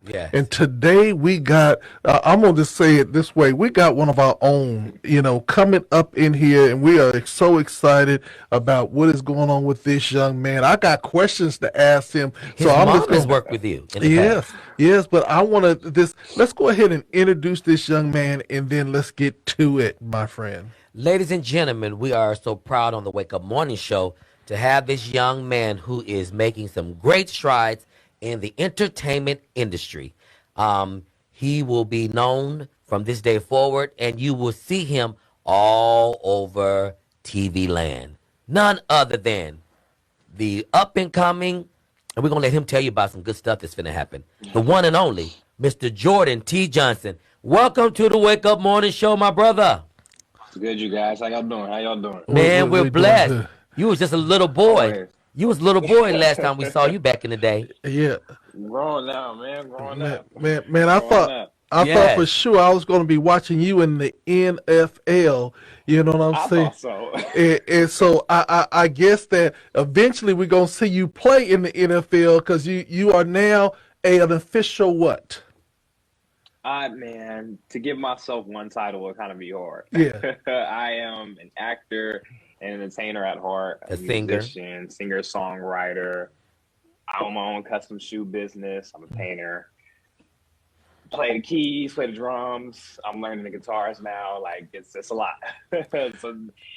Yes. And today we got, I'm going to just say it this way, we got one of our own, coming up in here, and we are so excited about what is going on with this young man. I got questions to ask him. So His I'm just mom has going worked with you in the yes, past. yes, but I want to let's go ahead and introduce this young man, and then let's get to it, my friend. Ladies and gentlemen, we are so proud on the Wake Up Morning Show to have this young man who is making some great strides in the entertainment industry. He will be known from this day forward, and you will see him all over TV land. None other than the up and coming, and we're going to let him tell you about some good stuff that's going to happen. The one and only, Mr. Jordan T. Johnson. Welcome to the Wake Up Morning Show, my brother. Good, you guys. How y'all doing? How y'all doing? Man, we're doing blessed. good. You was just a little boy. Always. You was a little boy last time we saw you back in the day. Yeah, Growing up, man. Growing up. man, I Growing thought. up. I Yes. thought for sure I was going to be watching you in the NFL. You know what I'm I saying? thought so. And so I guess that eventually we're going to see you play in the NFL because you are now an official what? Man, to give myself one title would kind of be hard. Yeah. I am an actor, an entertainer at heart, A singer. musician, singer, songwriter. I own my own custom shoe business. I'm a painter. Play the keys, play the drums. I'm learning the guitars now. Like it's a lot. So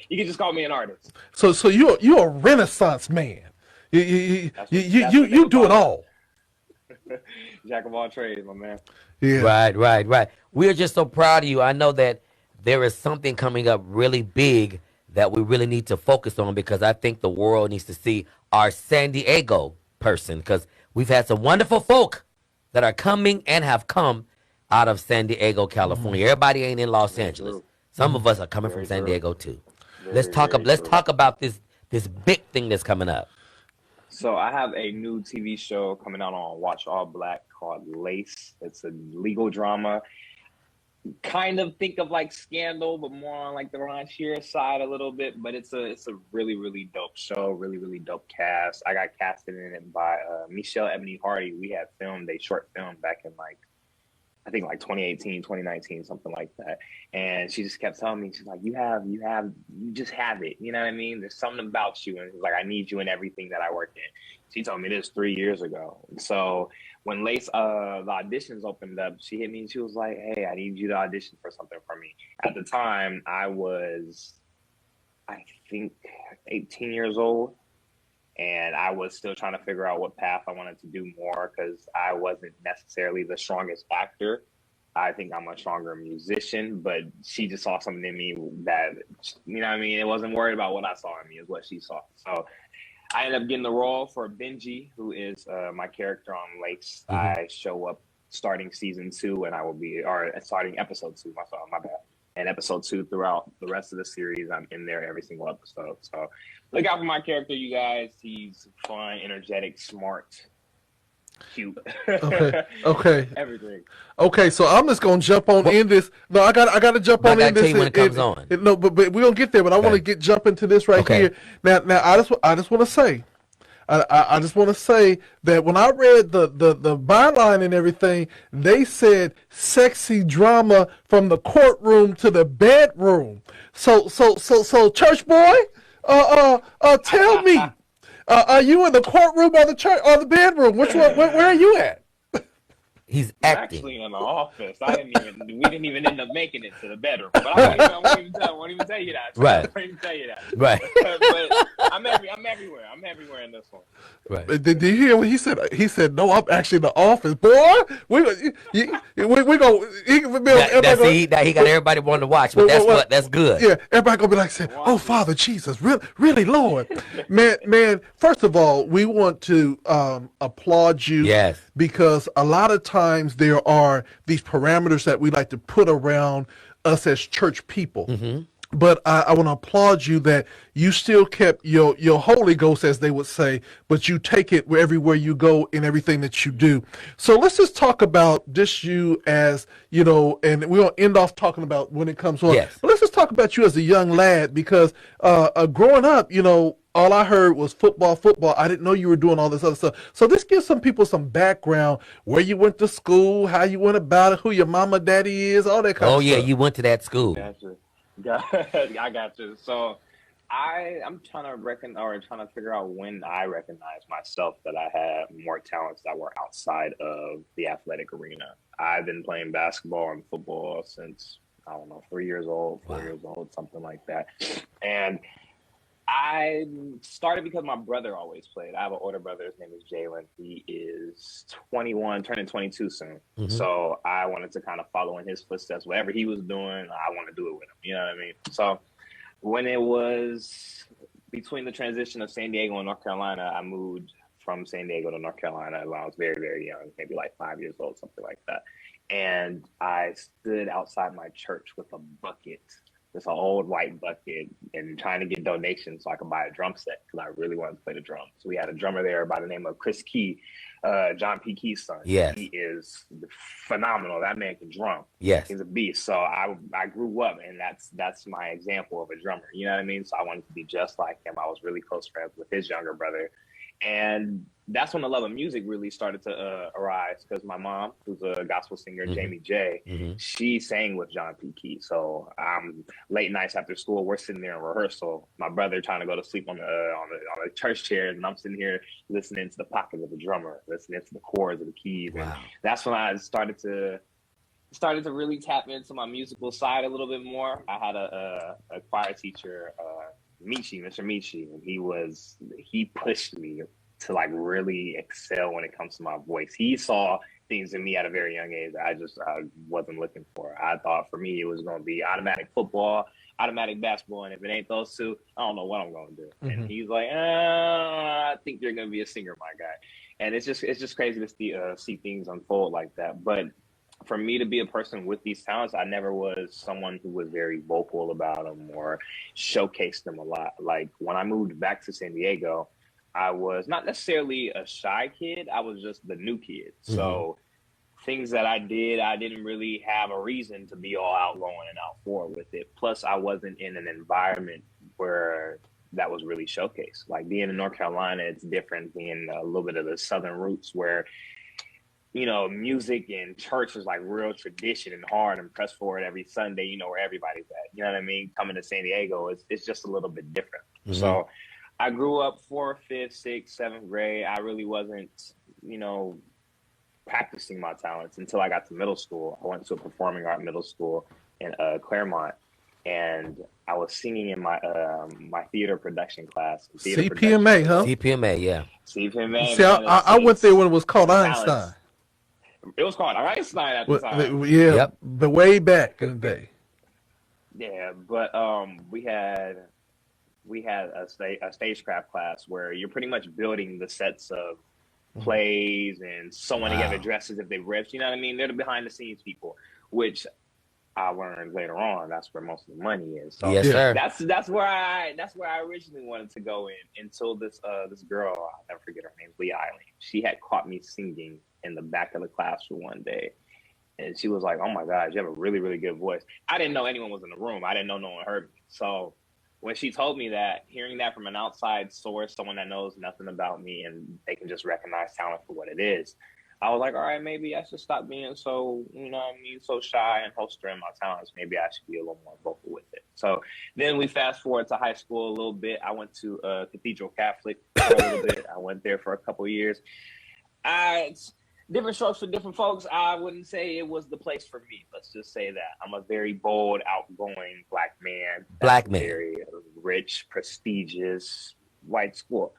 you can just call me an artist. So you're a Renaissance man. You That's what they you would do it call all. Jack of all trades, my man. Yeah. Right. We're just so proud of you. I know that there is something coming up really big that we really need to focus on because I think the world needs to see our San Diego person because we've had some wonderful folk that are coming and have come out of San Diego, California. Everybody ain't in Los Angeles. true. Some of us are coming Very from San true. Diego too. Very, Let's talk very let's true. talk about this big thing that's coming up. So I have a new TV show coming out on Watch All Black called Lace. It's a legal drama. Kind of think of like Scandal, but more on like the Ron Shear side a little bit. But it's a really, really dope show, really, really dope cast. I got casted in it by Michelle Ebony Hardy. We had filmed a short film back in I think 2018, 2019, something like that. And she just kept telling me, she's like, you just have it. You know what I mean? There's something about you. And it's like, I need you in everything that I work in. She told me this 3 years ago. So when Lace, the auditions opened up, she hit me and she was like, hey, I need you to audition for something for me. At the time, I was, I think, 18 years old. And I was still trying to figure out what path I wanted to do more because I wasn't necessarily the strongest actor. I think I'm a stronger musician, but she just saw something in me that, you know what I mean? It wasn't worried about what I saw in me, is what she saw. So I ended up getting the role for Benji, who is my character on Lace. Mm-hmm. I show up starting season 2 and starting episode 2, my bad. And episode 2 throughout the rest of the series, I'm in there every single episode. So look out for my character, you guys. He's fun, energetic, smart, cute. Okay. Everything. Okay, so I'm just gonna jump on in this. No, I got to jump But I on gotta in this. tell you when it comes on. No, but we're gonna get there. But I want to Okay. jump into this right Okay. here. Now, I just want to say, I just want to say that when I read the byline and everything, they said sexy drama from the courtroom to the bedroom. So, church boy, tell me, are you in the courtroom or the church or the bedroom? Which one? Where are you at? He's I'm acting. actually in the office. We didn't even end up making it to the bedroom. But I won't even tell you that. Right. I won't even tell you that. Right. But I'm everywhere. I'm everywhere in this one. Right. Did you hear what he said? He said, "No, I'm actually in the office, boy. We go. He got everybody wanting to watch, but that's good. Yeah, everybody gonna be like, saying, "Oh, Father Jesus, really, Lord, man." First of all, we want to applaud you, Yes. because a lot of times there are these parameters that we like to put around us as church people. Mm-hmm. But I want to applaud you that you still kept your Holy Ghost, as they would say, but you take it everywhere you go in everything that you do. So let's just talk about just you as, and we're going to end off talking about when it comes on. Yes. But let's just talk about you as a young lad, because growing up, all I heard was football, football. I didn't know you were doing all this other stuff. So this gives some people some background, where you went to school, how you went about it, who your mama, daddy is, all that kind Oh of yeah, stuff. you went to that school. Gotcha. I got you. So I'm trying to trying to figure out when I recognized myself that I had more talents that were outside of the athletic arena. I've been playing basketball and football since I don't know, 3 years old, 4 years old, something like that. And I started because my brother always played. I have an older brother. His name is Jalen. He is 21, turning 22 soon. Mm-hmm. So I wanted to kind of follow in his footsteps. Whatever he was doing, I want to do it with him. You know what I mean? So when it was between the transition of San Diego and North Carolina, I moved from San Diego to North Carolina when I was very, very young, maybe like 5 years old, something like that. And I stood outside my church with a bucket, just an old white bucket, and trying to get donations so I could buy a drum set because I really wanted to play the drums. So we had a drummer there by the name of Chris Key, John P. Key's son. Yes. He is phenomenal. That man can drum. Yes. He's a beast. So I grew up, and that's my example of a drummer. You know what I mean? So I wanted to be just like him. I was really close friends with his younger brother. And that's when the love of music really started to arise, because my mom, who's a gospel singer, Mm-hmm. Jamie J, Mm-hmm. she sang with John P. Key. So late nights after school, we're sitting there in rehearsal. My brother trying to go to sleep on the church chairs, and I'm sitting here listening to the pocket of the drummer, listening to the chords of the keys. Wow. And that's when I started to really tap into my musical side a little bit more. I had a choir teacher, Mr. Michi, and he pushed me to like really excel when it comes to my voice. He saw things in me at a very young age that I wasn't looking for. I thought for me it was going to be automatic football, automatic basketball, and if it ain't those two, I don't know what I'm going to do. Mm-hmm. And he's like, I think you're going to be a singer, my guy. And it's just crazy to see things unfold like that. But for me to be a person with these talents, I never was someone who was very vocal about them or showcased them a lot. Like when I moved back to San Diego, I was not necessarily a shy kid. I was just the new kid. Mm-hmm. So things that I did, I didn't really have a reason to be all outgoing and out forward with it. Plus, I wasn't in an environment where that was really showcased. Like being in North Carolina, it's different, being a little bit of the Southern roots where, you know, music and church is like real tradition and hard and press forward every Sunday, you know, where everybody's at. You know what I mean? Coming to San Diego, it's just a little bit different. Mm-hmm. So I grew up 4th, 5th, 6th, 7th grade. I really wasn't, you know, practicing my talents until I got to middle school. I went to a performing art middle school in Claremont, and I was singing in my my theater production class. CPMA, huh? CPMA, yeah. CPMA. See, I went there when it was called Einstein. It was called Einstein at the time. Yeah, yep. But way back in the day. Yeah, but we had a stagecraft class where you're pretty much building the sets of plays and sewing together dresses if they ripped. You know what I mean? They're the behind the scenes people, which I learned later on. That's where most of the money is. So yes, sir. That's where I originally wanted to go in until this girl, I'll never forget her name, Lee Eileen. She had caught me singing in the back of the classroom one day. And she was like, "Oh my God, you have a really, really good voice." I didn't know anyone was in the room. I didn't know no one heard me. So when she told me that, hearing that from an outside source, someone that knows nothing about me and they can just recognize talent for what it is, I was like, all right, maybe I should stop being so, you know what I mean, so shy and holstering my talents. Maybe I should be a little more vocal with it. So then we fast forward to high school a little bit. I went to Cathedral Catholic for a little bit. I went there for a couple of years. Different strokes for different folks. I wouldn't say it was the place for me. Let's just say that. I'm a very bold, outgoing black man. Very rich, prestigious, white school.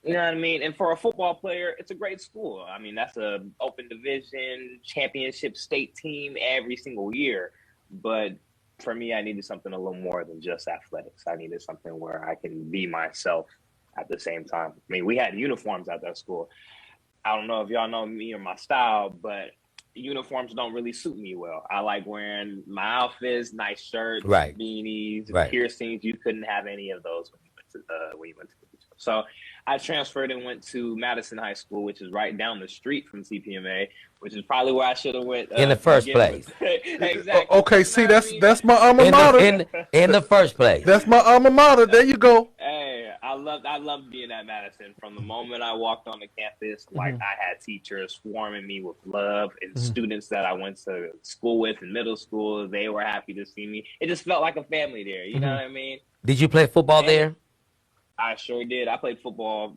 You know what I mean? And for a football player, it's a great school. I mean, that's a open division, championship state team every single year. But for me, I needed something a little more than just athletics. I needed something where I can be myself at the same time. I mean, we had uniforms at that school. I don't know if y'all know me or my style, but uniforms don't really suit me well. I like wearing my outfits, nice shirts, beanies, piercings. You couldn't have any of those when you went to the beach. So I transferred and went to Madison High School, which is right down the street from CPMA, which is probably where I should have went in the first place. Exactly. Okay, see, that's my alma mater. In the first place. That's my alma mater. There you go. Hey, I I loved being at Madison. From the moment I walked on the campus, like I had teachers swarming me with love, and students that I went to school with in middle school, they were happy to see me. It just felt like a family there. You know what I mean? Did you play football And there? I sure did. I played football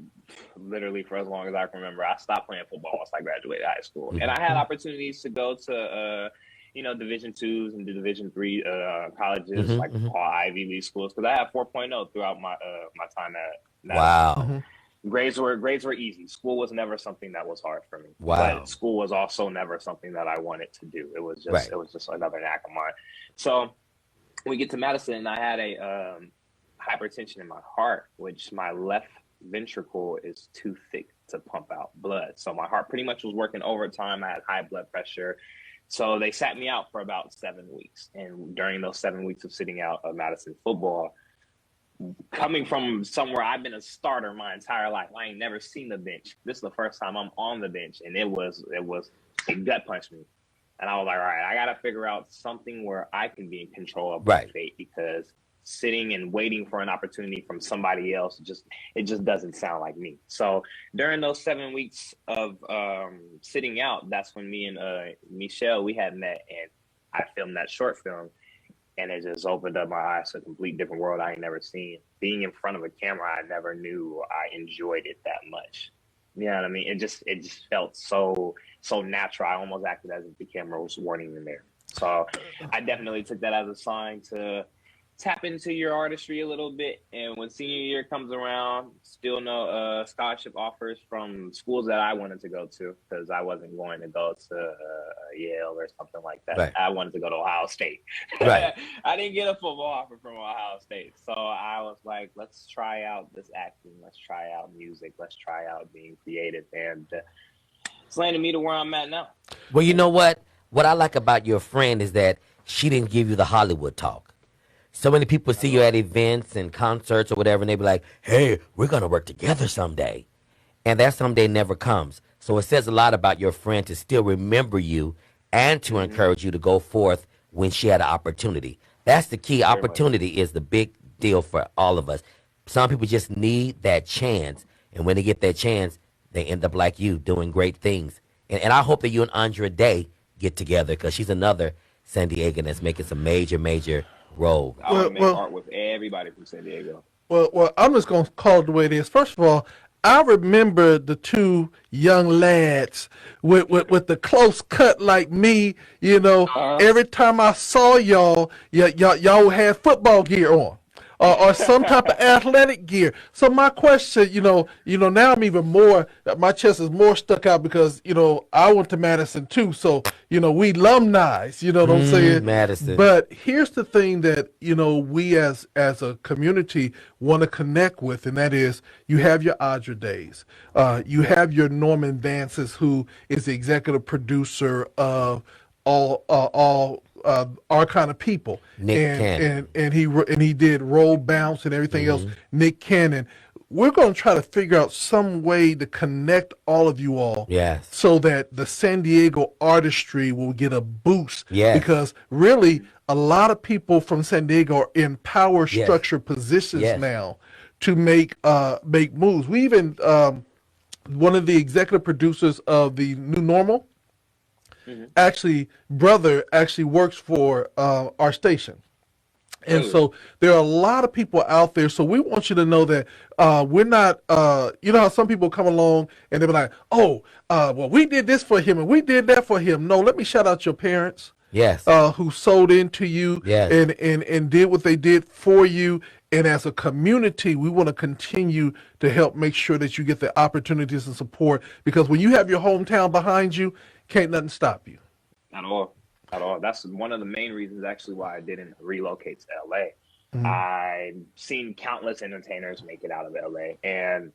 literally for as long as I can remember. I stopped playing football once I graduated high school, and I had opportunities to go to Division 2s and Division 3 colleges, like all Ivy League schools, because I had 4.0 throughout my my time at Madison. Wow. Grades were easy. School was never something that was hard for me. Wow. But school was also never something that I wanted to do. It was just Right. it was just another knack of mine. So when we get to Madison, I had a hypertension in my heart, which my left ventricle is too thick to pump out blood. So my heart pretty much was working overtime. I had high blood pressure. So they sat me out for about 7 weeks. And during those 7 weeks of sitting out of Madison football, coming from somewhere I've been a starter my entire life, I ain't never seen the bench. This is the first time I'm on the bench, and it gut punched me. And I was like, all right, I got to figure out something where I can be in control of my fate, because sitting and waiting for an opportunity from somebody else, it just doesn't sound like me. So during those 7 weeks of sitting out, that's when me and Michelle, we had met, and I filmed that short film, and it just opened up my eyes to a complete different world I ain't never seen. Being in front of a camera, I never knew I enjoyed it that much. You know what I mean? It just felt so natural. I almost acted as if the camera weren't even there. So I definitely took that as a sign to tap into your artistry a little bit. And when senior year comes around, still no scholarship offers from schools that I wanted to go to, because I wasn't going to go to Yale or something like that. Right. I wanted to go to Ohio State. Right. I didn't get a football offer from Ohio State. So I was like, let's try out this acting. Let's try out music. Let's try out being creative. And it's landed me to where I'm at now. Well, you know what? What I like about your friend is that she didn't give you the Hollywood talk. So many people see you at events and concerts or whatever, and they be like, hey, we're going to work together someday. And that someday never comes. So it says a lot about your friend to still remember you and to encourage you to go forth when she had an opportunity. That's the key. Opportunity is the big deal for all of us. Some people just need that chance. And when they get that chance, they end up like you, doing great things. And I hope that you and Andra Day get together, because she's another San Diegan that's making some major role. I want to make art with everybody from San Diego. Well, I'm just going to call it the way it is. First of all, I remember the two young lads with the close cut like me. You know, every time I saw y'all had football gear on. Or some type of athletic gear. So my question, now I'm even more, my chest is more stuck out because, I went to Madison too. So, we alumni, you know what I'm saying? Madison. But here's the thing that, we as a community want to connect with, and that is you have your Audra Days. You have your Norman Vances, who is the executive producer of all our kind of people. Nick Cannon. And he did Roll Bounce and everything else. Nick Cannon. We're going to try to figure out some way to connect all of you all, so that the San Diego artistry will get a boost. Yes. Because really, a lot of people from San Diego are in power structure positions now to make moves. We even one of the executive producers of the New Normal, brother works for our station. And so there are a lot of people out there. So we want you to know that we're not, you know how some people come along and they'll be like, well, we did this for him and we did that for him. No, let me shout out your parents. Yes. Who sold into you and did what they did for you. And as a community, we want to continue to help make sure that you get the opportunities and support, because when you have your hometown behind you, can't nothing stop you. At all. That's one of the main reasons actually why I didn't relocate to LA. I've seen countless entertainers make it out of LA, and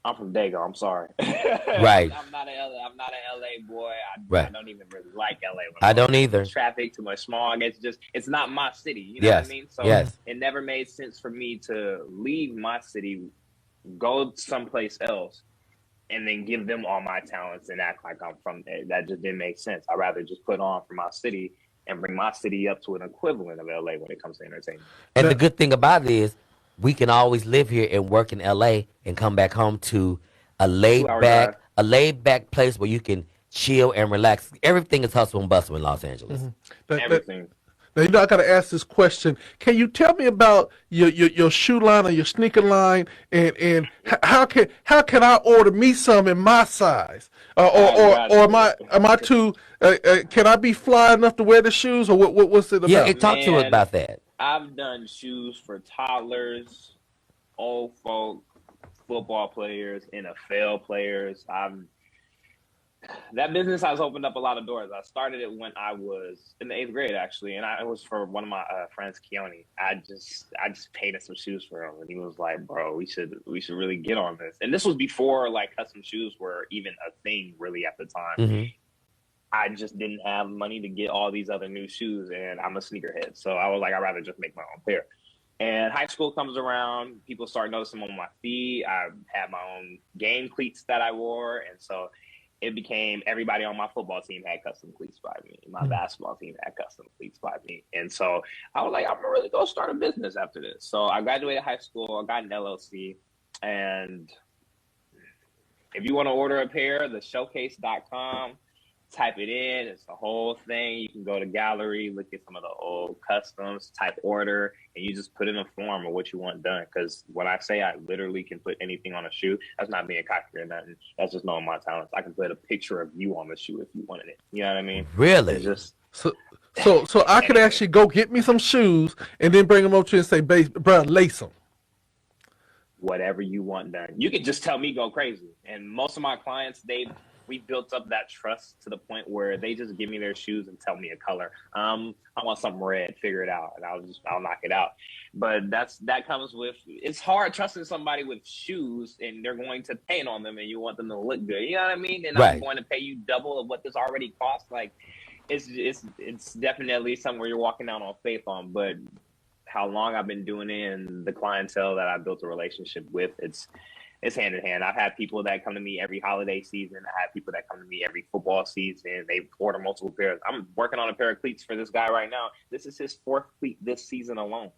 I'm from Dago. I'm sorry. Right. I'm not an LA boy. Right. I don't even really like LA. I don't either. Traffic, too much smog. It's not my city. You know what I mean? So it never made sense for me to leave my city, go someplace else, and then give them all my talents and act like I'm from there. That just didn't make sense. I'd rather just put on for my city and bring my city up to an equivalent of LA when it comes to entertainment. And the good thing about it is, we can always live here and work in LA and come back home to a laid 2 hour drive. back, place where you can chill and relax. Everything is hustle and bustle in Los Angeles. Everything. Now, you know, I got to ask this question. Can you tell me about your shoe line or your sneaker line, and how can I order me some in my size, or am I too? Can I be fly enough to wear the shoes, or what's it about? Yeah, talk to us Man, about that. I've done shoes for toddlers, old folk, football players, NFL players. That business has opened up a lot of doors. I started it when I was in the 8th grade, actually, and it was for one of my friends, Keone. I just painted some shoes for him, and he was like, "Bro, we should really get on this." And this was before like custom shoes were even a thing, really, at the time. Hmm. I just didn't have money to get all these other new shoes, and I'm a sneakerhead, so I was like, I'd rather just make my own pair. And high school comes around, people start noticing them on my feet. I had my own game cleats that I wore, and so it became everybody on my football team had custom cleats by me. My basketball team had custom cleats by me. And so I was like, I'm gonna really go start a business after this. So I graduated high school, I got an LLC, and if you want to order a pair, the showcase.com, type it in. It's the whole thing. You can go to gallery, look at some of the old customs, type order, and you just put in a form of what you want done. Because when I say I literally can put anything on a shoe, that's not being cocky or nothing. That's just knowing my talents. I can put a picture of you on the shoe if you wanted it. You know what I mean? Really? It's just So I could actually go get me some shoes and then bring them up to you and say, "Bro, lace them." whatever you want done. You can just tell me go crazy. And most of my clients, we built up that trust to the point where they just give me their shoes and tell me a color. I want something red, figure it out, and I'll knock it out. But that comes with, it's hard trusting somebody with shoes and they're going to paint on them and you want them to look good. You know what I mean? And right. I'm going to pay you double of what this already costs. Like it's definitely somewhere you're walking down on faith on, but how long I've been doing it and the clientele that I built a relationship with, it's hand in hand. I've had people that come to me every holiday season. I have people that come to me every football season. They order multiple pairs. I'm working on a pair of cleats for this guy right now. This is his 4th cleat this season alone.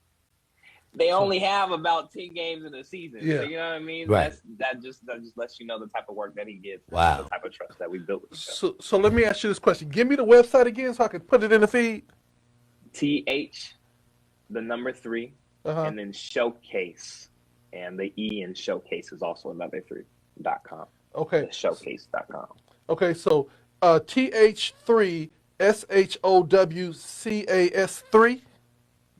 They only have about 10 games in a season. Yeah. So you know what I mean? Right. That just lets you know the type of work that he gets. Wow. The type of trust that we built with each other. So let me ask you this question. Give me the website again so I can put it in the feed. TH, the number 3, and then showcase. And the E in showcase is also another 3.com. Okay. Showcase.com. Okay, so TH3 SHOWCAS3.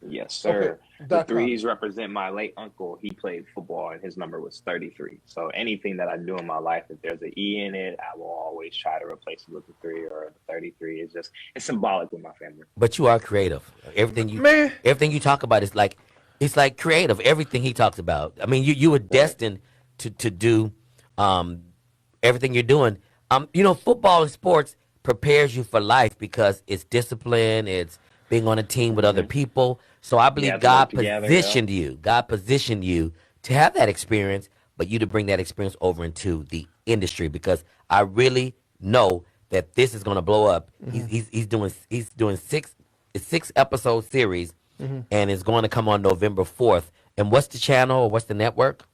Yes, sir. Okay. The 3s represent my late uncle. He played football and his number was 33. So anything that I do in my life, if there's an E in it, I will always try to replace it with a 3 or a 33. It's symbolic with my family. But you are creative. Everything you talk about is like, it's like creative. Everything he talks about. I mean, you were destined to do everything you're doing. Football and sports prepares you for life because it's discipline. It's being on a team with other people. So I believe God positioned you. God positioned you to have that experience, but you to bring that experience over into the industry because I really know that this is going to blow up. He's doing 6 episode series. And it's going to come on November 4th. And what's the channel or what's the network?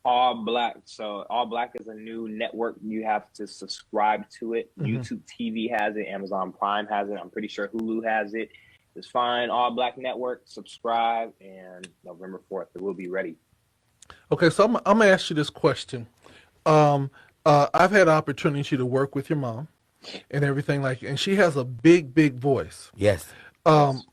All Black. So All Black is a new network. You have to subscribe to it. YouTube TV has it. Amazon Prime has it. I'm pretty sure Hulu has it. Just find All Black Network, subscribe, and November 4th, it will be ready. Okay, so I'm going to ask you this question. I've had the opportunity to work with your mom and everything and she has a big, big voice. Yes.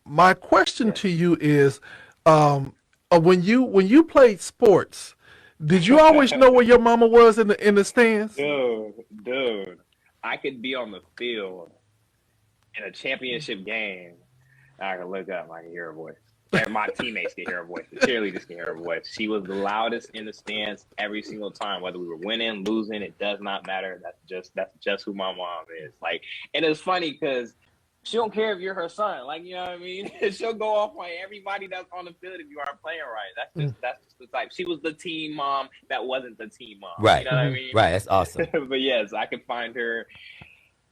My question to you is, when you played sports, did you always know where your mama was in the stands? Dude, I could be on the field in a championship game. I can look up, I can hear her voice. And my teammates can hear her voice. The cheerleaders can hear her voice. She was the loudest in the stands every single time, whether we were winning, losing. It does not matter. That's just who my mom is. And it's funny because she don't care if you're her son. You know what I mean? She'll go off on everybody that's on the field if you aren't playing right. That's just the type. She was the team mom that wasn't the team mom. Right. You know what I mean? Right. That's awesome. But yes, I could find her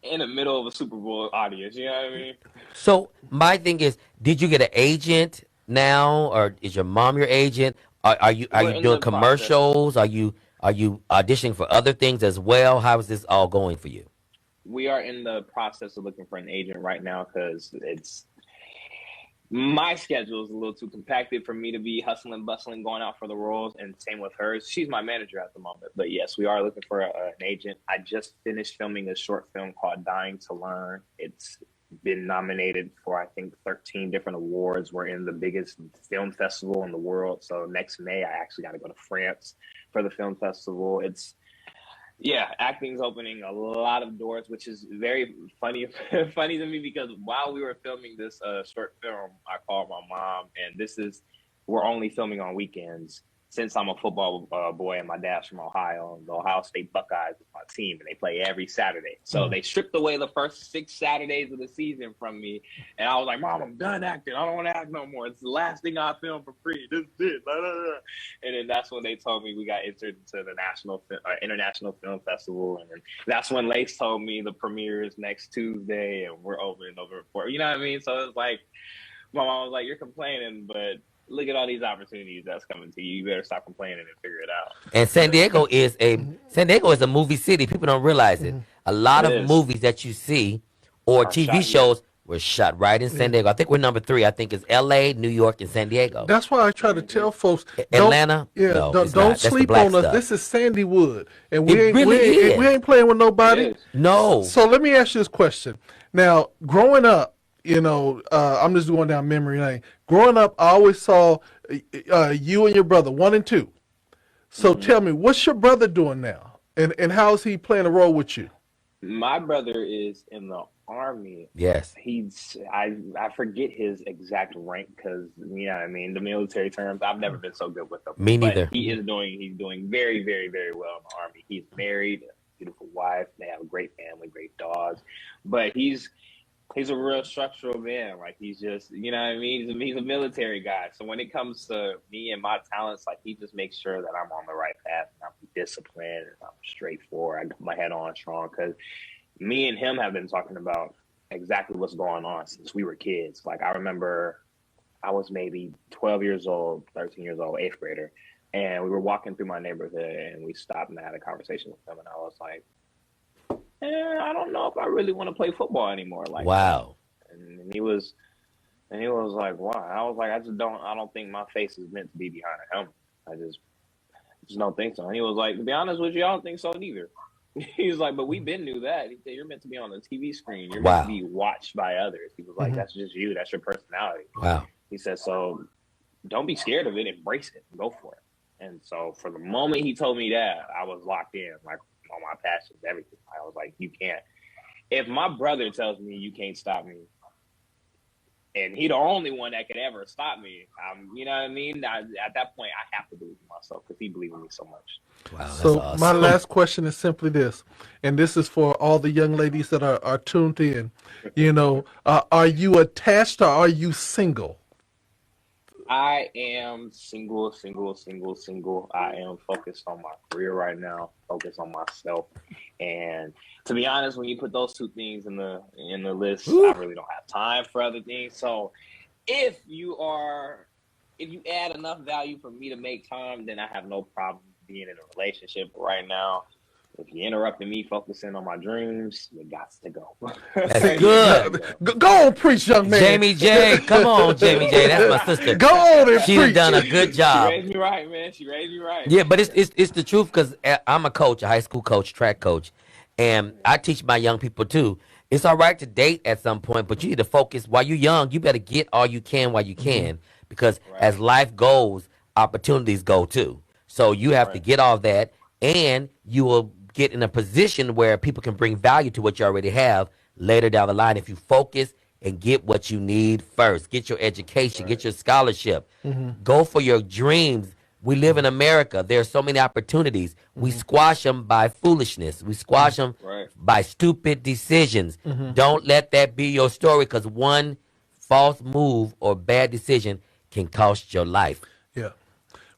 in the middle of a Super Bowl audience. You know what I mean? So my thing is, did you get an agent now, or is your mom your agent? Are We're you in doing the process. commercials? Are you auditioning for other things as well? How is this all going for you? We are in the process of looking for an agent right now because it's my schedule is a little too compacted for me to be hustling, bustling, going out for the roles, and same with hers. She's my manager at the moment, but yes, we are looking for an agent. I just finished filming a short film called "Dying to Learn." It's been nominated for I think 13 different awards. We're in the biggest film festival in the world. So next May, I actually got to go to France for the film festival. It's yeah, acting's opening a lot of doors, which is very funny funny to me because while we were filming this short film, I called my mom, and we're only filming on weekends since I'm a football boy and my dad's from Ohio, and the Ohio State Buckeyes is my team, and they play every Saturday. So they stripped away the first 6 Saturdays of the season from me, and I was like, "Mom, I'm done acting. I don't want to act no more. It's the last thing I film for free. This is it." Blah, blah, blah. And then that's when they told me we got entered into the international film festival, and then that's when Lace told me the premiere is next Tuesday, and we're opening November 4th. You know what I mean? So it's like my mom was like, "You're complaining, but look at all these opportunities that's coming to you. You better stop complaining and figure it out." And San Diego is a movie city. People don't realize it. A lot It of is. movies that you see or Are TV shot here. shows were shot right in San Diego. I think we're number three. I think it's L.A., New York, and San Diego. That's why I try to tell folks, Atlanta? yeah, No, don't, it's don't not. That's the sleep black on us. stuff. This is Sandy Wood, and It really is. we ain't playing with It nobody. is. No. So let me ask you this question. Now, growing up, I'm just going down memory lane. Growing up, I always saw you and your brother, 1 and 2. So tell me, what's your brother doing now, and how is he playing a role with you? My brother is in the army. Yes. I forget his exact rank because you know what I mean, the military terms. I've never been so good with them. Me But neither. he's doing very, very, very well in the army. He's married, a beautiful wife. They have a great family, great dogs. But he's a real structural man. Like he's just, you know what I mean? He's a military guy. So when it comes to me and my talents, like he just makes sure that I'm on the right path and I'm disciplined and I'm straightforward. I got my head on strong because me and him have been talking about exactly what's going on since we were kids. Like I remember I was maybe 12 years old, 13 years old, eighth grader. And we were walking through my neighborhood and we stopped and had a conversation with him. And I was like, I don't know if I really want to play football anymore like that. Wow. And he was like, why? I was like, I don't think my face is meant to be behind a helmet. I just don't think so. And he was like, to be honest with you, I don't think so neither. He was like, but we been knew that. He said, you're meant to be on the TV screen. You're meant to be watched by others. He was like, that's just you. That's your personality. Wow. He said, so don't be scared of it. Embrace it. Go for it. And so for the moment he told me that, I was locked in, like on my passions, everything. I was like, you can't. If my brother tells me you can't stop me, and he the only one that could ever stop me, you know what I mean? At that point, I have to believe in myself because he believed in me so much. Wow. That's So awesome. my last question is simply this, and this is for all the young ladies that are tuned in. Are you attached or are you single? I am single. I am focused on my career right now, focused on myself. And to be honest, when you put those two things in the list, I really don't have time for other things. So if you add enough value for me to make time, then I have no problem being in a relationship. But right now, if you're interrupting me focusing on my dreams, you got to go. That's good. Go on, preach, young man. Jamie J. Come on, Jamie J. That's my sister. Go on and She's preach. done a good She job. raised me right, man. She raised me right. Yeah, but it's the truth because I'm a coach, a high school coach, track coach, and I teach my young people too. It's all right to date at some point, but you need to focus while you're young. You better get all you can while you can because as life goes, opportunities go too. So you have to get all that, and you will get in a position where people can bring value to what you already have later down the line if you focus and get what you need first. Get your education, get your scholarship, go for your dreams. We live in America. There are so many opportunities. We squash them by foolishness. We squash them by stupid decisions. Don't let that be your story because one false move or bad decision can cost your life. Yeah.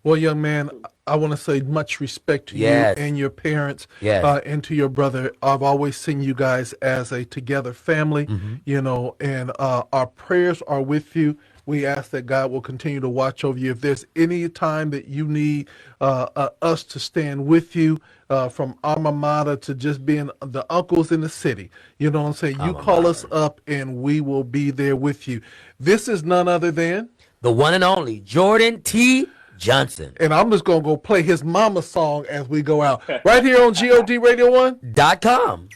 Well, young man, I want to say much respect to Yes. you and your parents Yes. and to your brother. I've always seen you guys as a together family, and our prayers are with you We ask that God will continue to watch over you. If there's any time that you need us to stand with you, from alma mater to just being the uncles in the city, you know what I'm saying? You Alma call us mater. up and we will be there with you. This is none other than, The one and only Jordan T. Johnson. and I'm just going to go play his mama song as we go out. Right here on GOD Radio 1. .com.